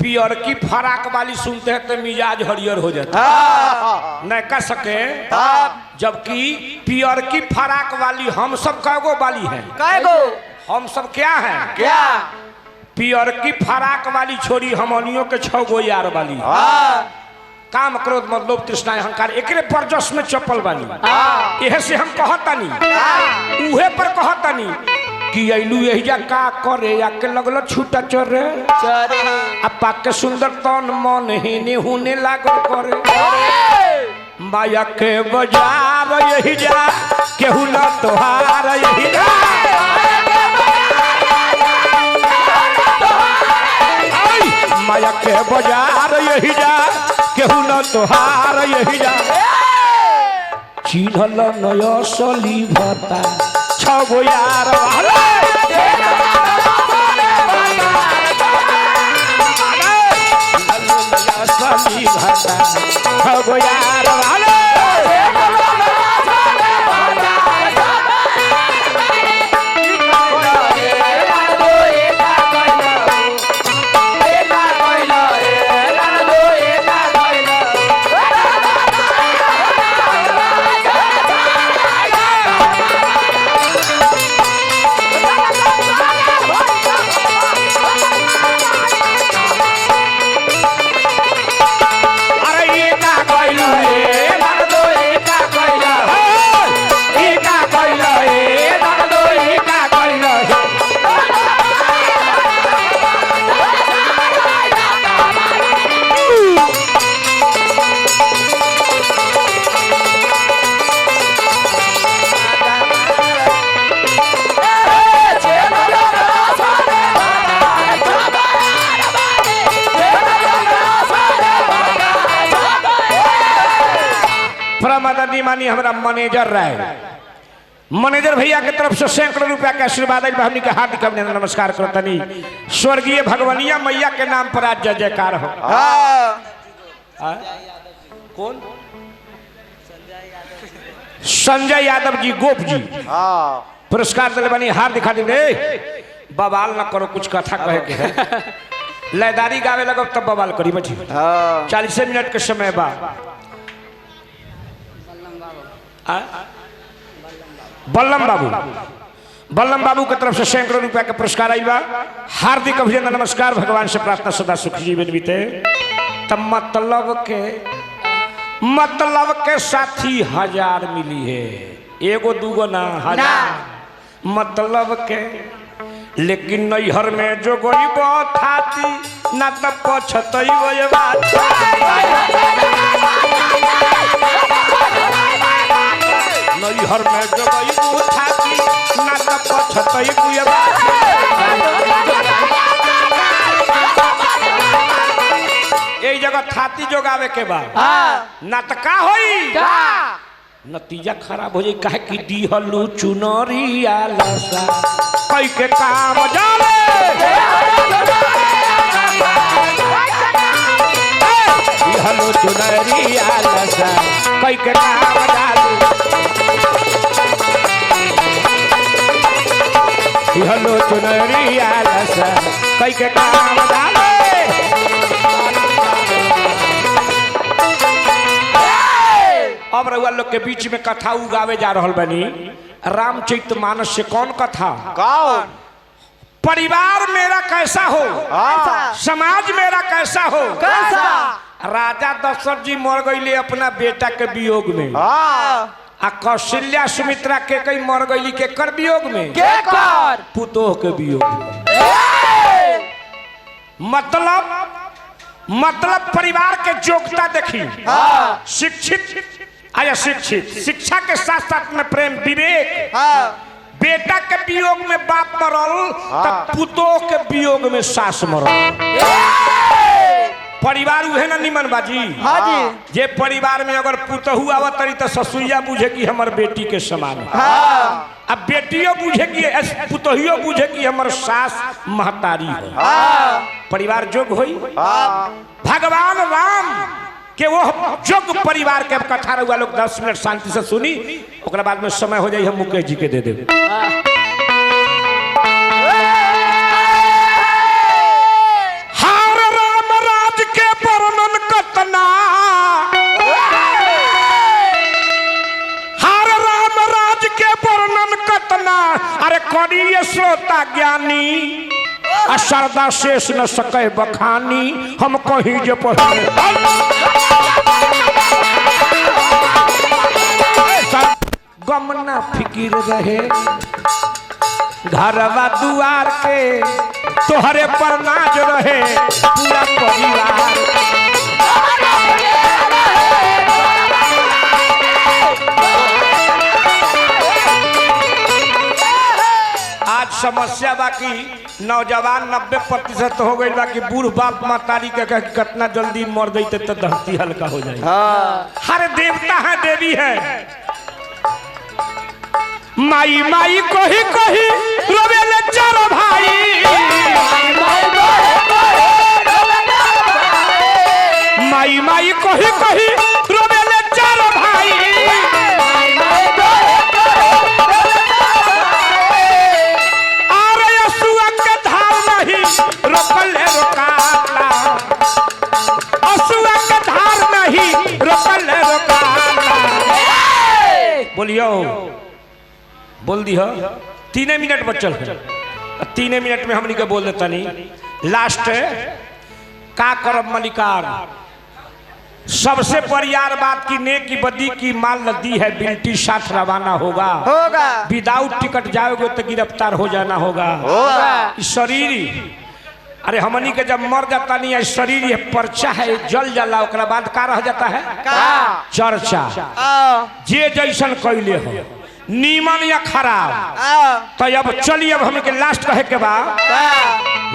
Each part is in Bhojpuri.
पियर की फराक वाली सुनते हैं तो मिजाज हरियर हो जाता नहीं कह सके। जबकि पियर की फराक वाली हम सब कैगो वाली है, हम सब क्या है क्या? पियर की फराक वाली छोरी हमनियों के 6 गो यार वाली। काम क्रोध मतलब तृष्णा अहंकार एकरे बरजस में चप्पल बानी। यह से हम कहतानी उहे पर कहतानी कि अइलू यही जा का करे या के लगलो छूटा चोरे अपा के सुंदर तन मन हिने हुने लागो करे। माया के बाजार यही जा केहू न तोहार यही जा। माया के बाजार यही जा केहू न तोहार यही जा। चिन्हल नय सली भता 6 गो यार वाले। सली भता 6 गो यार वाले। मानी हमारा मैनेजर रहे, मैनेजर भैया के तरफ से सैकड़ों रुपया के आशीर्वाद हमनी के हार्दिक अभिनंदन नमस्कार करतनी। स्वर्गीय भगवनिया मैया के नाम पर आज जय जयकार हो। कौन? संजय यादव जी गोप जी पुरस्कार दिले बनी हार्दिक हार्दिक। बवाल न करो, कुछ कथा कहे के है। लयदारी गावे लगो तब बवाल करी बैठी। 40 मिनट के समय बाद बल्लम बाबू के तरफ से सैकड़ों रुपया के पुरस्कार आई बा। हार्दिक अभिनंदन नमस्कार। भगवान से प्रार्थना सदा सुख जीवन बीते। तब मतलब के साथी 1000 मिली है, एगो दूगो ना 1000 मतलब के। लेकिन नैहर में जो गई थाती ना तब पछतई वो बात। नैहर में जो गई थाती ना तब पछतई वो बात। यही जगह थाती जोगावे के बाद ना तो का होई नतीजा खराब हो जाए। काहे कि दिहलू चुनरिया लसा कई के काम जाले। दिहलू चुनरिया लसा कई के काम जाले। दिहलू चुनरिया लसा कई के काम जाले। अब रउआ लोग के बीच में कथा उगावे जा रहल बनी। रामचरितमानस से कौन कथा? कौन? परिवार मेरा कैसा हो, समाज मेरा कैसा हो। कैसा? राजा दशरथ जी मर गईले अपना बेटा के वियोग में। आ कौशल्या सुमित्रा के कई मर गईली के कर वियोग में। के कर? पुतोह के वियोग में। मतलब परिवार के योग्यता देखी। शिक्षित आया शिक्षित, शिक्षा के साथ साथ में प्रेम विवेक। बेटा के वियोग में बाप मरल तब पुतोह के वियोग में सास मरल। परिवार उहे ना निमन बाजी। जे परिवार में अगर पुतहु आवत रही तो ससुरिया बुझे कि हमर बेटी के समान। अब बेटियों बुझे कि पुतहियो बुझे कि हमर सास महतारी है। परिवार जोग होई। भगवान राम के वो जोग परिवार के कथा रहुआ लोग 10 मिनट शांति से सुनी। ओकरा बाद में समय हो जाए हम मुकेश जी के दे देब। हार राम ज्ञानी आ शारदा शेष न सके बखानी हम कहीं जो पढ़े गमना फिकिर रहे घरवा दुआर के तोहरे पर नाज रहे पूरा परिवार आज समस्या बाकी नौजवान 90% हो गई बाकी बूढ़ बाप मातारी के कितना जल्दी मर जाते तो धरती हल्का हो जाए। हर देवता है देवी है माई माई कही रोवेले चारो भाई माई माई कही रोवेले चारो भाई आरे असुआ के धार नहीं रोकले रोकाला असुआ के धार नहीं रोकले रोकाला बोलियो बोल दी हो 3 मिनट बचल है 3 मिनट में हमनी के बोल देता नहीं लास्ट का करब मलिकार सबसे परियार बात की नेक की बदी की माल लदी है बिल्टी साथ रवाना होगा विदाउट टिकट जाओगे तो गिरफ्तार हो जाना होगा शरीर अरे हमनी के जब मर जाता नहीं है शरीर ये पर्चा है जल जाला ओकरा बाद का रह जाता है चर्चा जे जैसन कैले हो नीमन या खराब तो अब चलिए अब हमें के लास्ट कहे के बा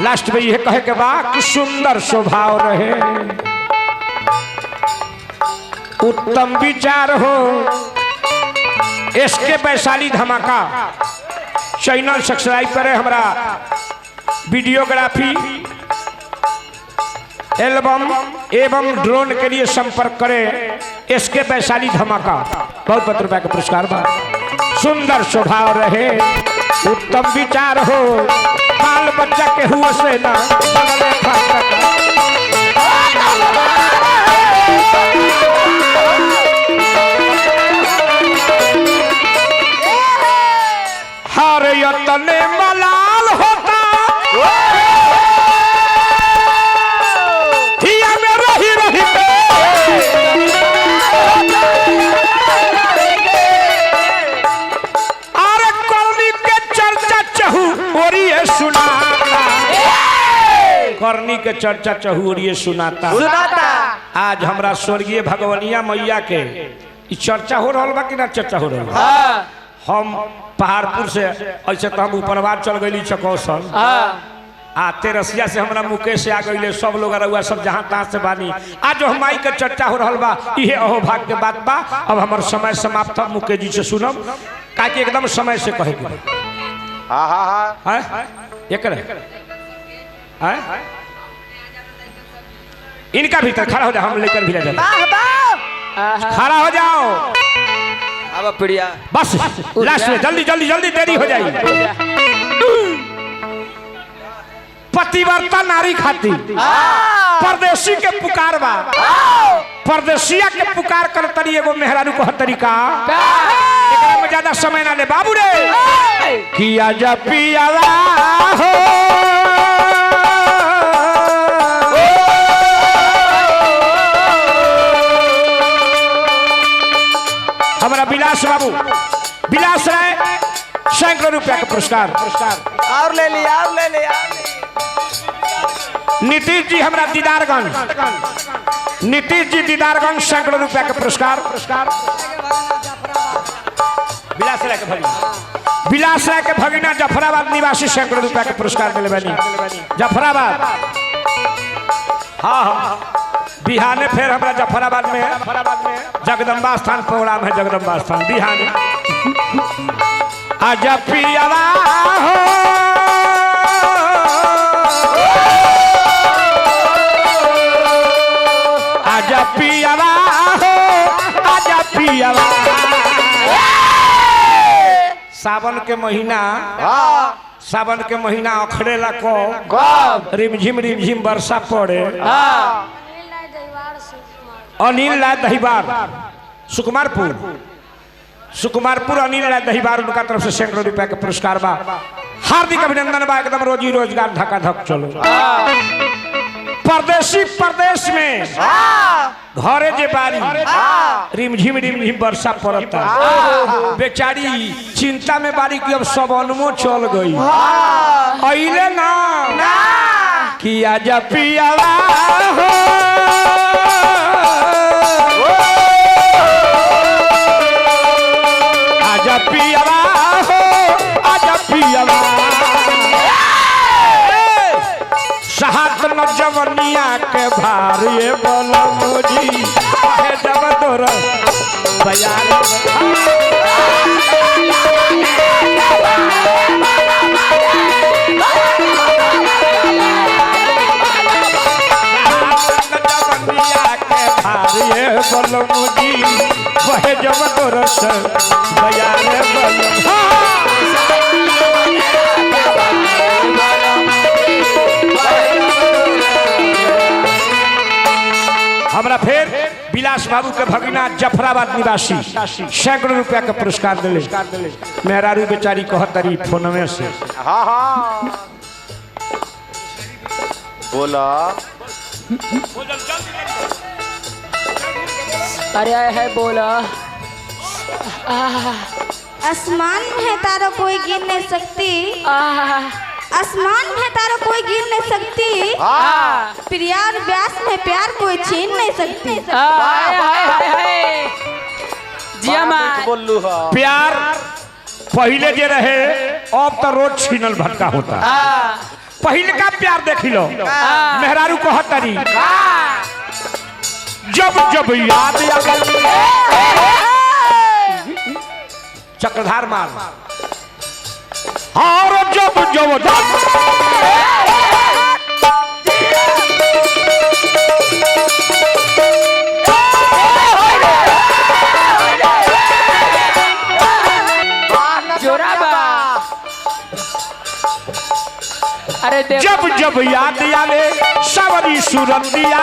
लास्ट में यह कहे के बा कि सुंदर स्वभाव रहे उत्तम विचार हो इसके वैशाली धमाका चैनल सब्सक्राइब करे हमारा वीडियोग्राफी एल्बम एवं ड्रोन के लिए संपर्क करें इसके वैशाली धमाका बहुत ₹50 का पुरस्कार बा सुंदर स्वभाव रहे उत्तम विचार हो बाल बच्चा के हुए से ना हर यतने मलाल होता हिया में रही रही करनी के चर्चा चहुरिए सुनाता आज हमरा स्वर्गीय भगवनिया मैया के चर्चा हो रहा बा कि ना चर्चा हो रहा हम पहाड़पुर से ऐसे तो हम ऊपरवार चल गई चकौसन आते रसिया से हमरा मुकेश से आ गई सब लोग रहुआ सब जहाँ तहाँ से बानी आज हम माई के चर्चा हो रहा बा इहे अहो भाग के बात बा अब हमार समय समाप्त था मुकेश जी से सुनब का एकदम समय से कहे इनका भीतर खड़ा हो जाओ हम लेकर भी ले जाते खड़ा हो जाओ अब प्रिया बस लास्ट में जल्दी जल्दी जल्दी देरी हो जाएगी पतिव्रता नारी खाती परदेसी के पुकार बा परदेसिया के पुकार कर तरी एगो मेहरारू को तरीका में ज्यादा समय ना ले बाबू रे किया जा पियावा हो हमारा विलास बाबू विलास राय सैकड़ों रुपया का पुरस्कार और ले लिया नीतीश जी हमारा दीदारगंज नीतीश जी दीदारगंज सैकड़ों रुपया का पुरस्कार विलास राय के भगिना जफराबाद निवासी सैकड़ों रुपया का पुरस्कार मिले बनी जफराबाद हाँ बिहाने फिर हमारा जफराबाद में जगदम्बा स्थान प्रोग्राम है जगदम्बा स्थान बिहाने आजा पियावा हो आजा पियावा हो आजा पियावा सावन के महीना अखड़ेला को रिमझिम वर्षा पड़े अनिल राय दहीबार सुकुमारपुर अनिल राय दहीबार उनका तरफ से सैकड़ों रुपया के पुरस्कार बा हार्दिक अभिनंदन बा। एकदम रोजी रोजगार धकाधक चलो। परदेशी प्रदेश में घरे जे बारी रिमझिम वर्षा पड़ता। बेचारी चिंता में बारी की अब सब अनमो चल गई। अइले ना कि आजा पियावा हो आजा पियावा हो आजा पियावा सहात न जवनिया के भारी बलमोजी है जब तोर बयार जवनिया के भारी बलमोजी है जब तोर बयार हमरा फिर विलास बाबू के भगिना जफराबाद निवासी सैकड़ों रुपया का पुरस्कार दिले। मेहरारू बेचारी कहतरी फोनवे से। हाँ हाँ बोला। अरे है बोला। आसमान में तारा कोई गिन नहीं सकती। आसमान में तारा कोई गिन नहीं सकती। प्यार व्यास में प्यार कोई छीन नहीं सकती। प्यार पहले जे रहे अब तो रोज छीनल भटका होता। पहले का प्यार देख लो। मेहरारू कहतरी जब जब याद चक्रधार मार और जब जब अरे जब जब याद आवे सावरी सुरतिया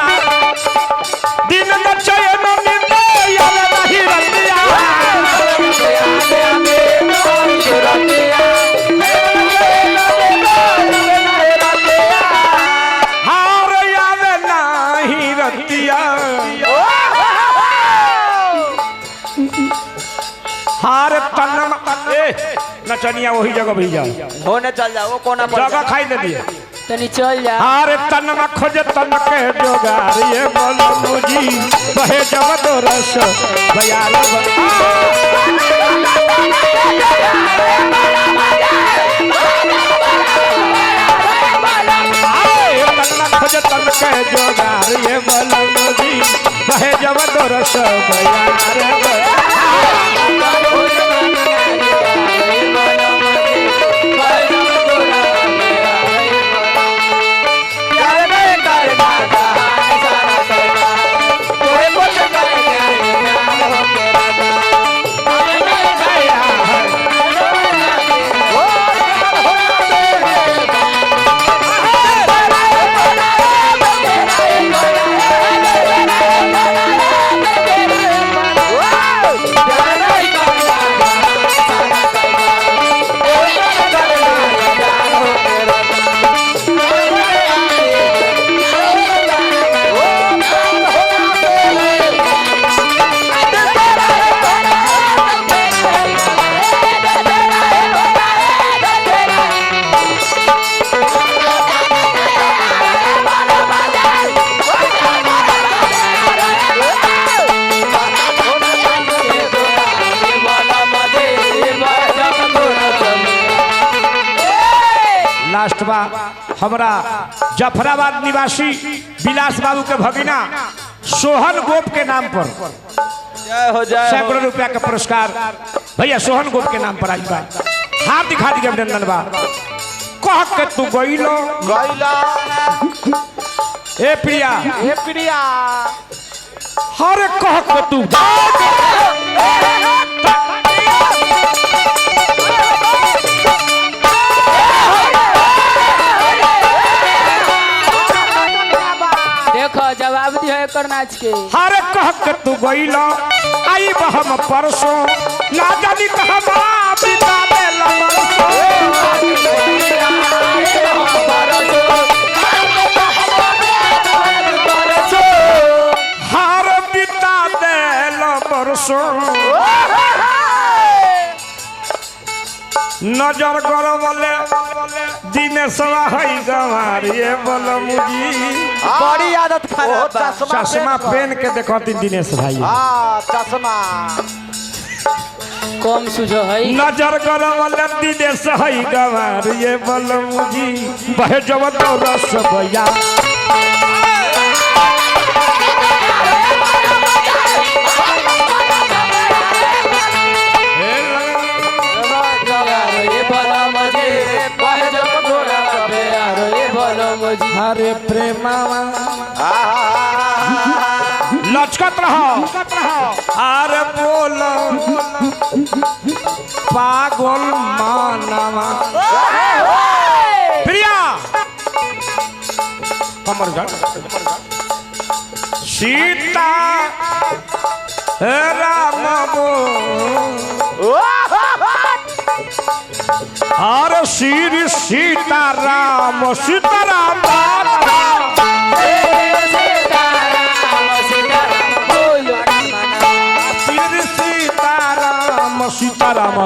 दिन न चैन नींद आवे नहीं रतिया हार आवे नहीं रतिया हार तन नचनिया वही जगह भी जाओ होने चल जाओ वो कोना पर जगह खाई दे दिए तनी चल जा। हार तन में खोज तन के जोगार ये बोलो मुझी बहे जब तो रस बयार खोज तन के जोगार ये बोलो मुझी बहे जब तो रस बयार लास्ट बा हमरा जफराबाद निवासी विलास बाबू के भगिना सोहन गोप के नाम पर सैकड़ों रुपया का पुरस्कार भैया सोहन गोप के नाम पर आई बा। हार्दिक हार्दिक अभिनंदन बा। कह के तू गइलो ए प्रिया हर कह के तू जवाब दियो एकर नाच के। हर कह के तू गइलो आई बहम परसों ना जानी कहवा बिता में लमरसों सो नजर करो बोले दिनेश है गवारिए बोलो मुझी बड़ी आदत खराब बा। चश्मा पहन के देखो तीन दिनेश भाई हाँ चश्मा कम सुझो है नजर करो बोले दिनेश है गवारिए बोलो मुझी बहे जब तो रस भैया हरे प्रेमावा लचकत रहो अरे बोलो पागल मानवा प्रिया कमर जा सीता राम अरे श्री सीताराम सीताराम श्री सीताराम सीताराम